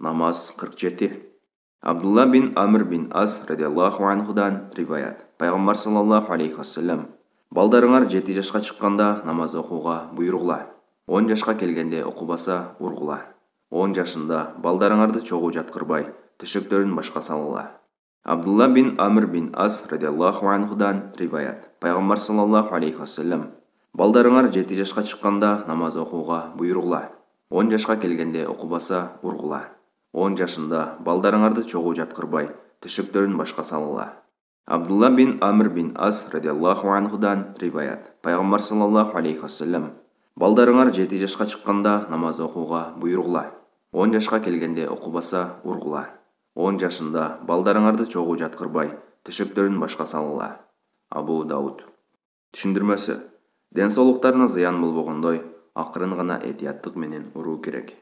Namaz 47. Abdullah bin Amr bin As радиаллаху анхудан риваят. Пайғамбар саллаллаху алейхи вассалам: балдарыңар 7 жашқа шыққанда намаз оқуға бұйырғыла. 10 жашқа келгенде оқыбаса ұрғыла. 10 жашында балдарыңарды чоғу жатқырбай, төшектерін башқа салыла. Абдулла бин Амр бин Ас радиаллаху анхудан риваят. Пайғамбар саллаллаху алейхи вассалам: балдарыңар 7 жашқа шыққанда намаз оқуға бұйырғыла. 10 жашқа келгенде оқыбаса ұрғыла. 10 жашында балдарыңарды чоғу жатқырбай, төшектерін башқа салыла. Абдулла бин Амр бин Ас радиаллаху анхудан риваят. Пайғамбар саллаллаху алейхи вассалам: балдарыңар 7 жашқа шыққанда намаз оқуға бұйырғыла. 10 жашқа келгенде оқыбаса ұрғыла. 10 жашында балдарыңарды чоғу жатқырбай, төшектерін башқа салыла. Абу Дауд. Түшіндірмесі: денсаулықтарына зиян болбогондой, ақырын ғана этияттық менен ұруу керек.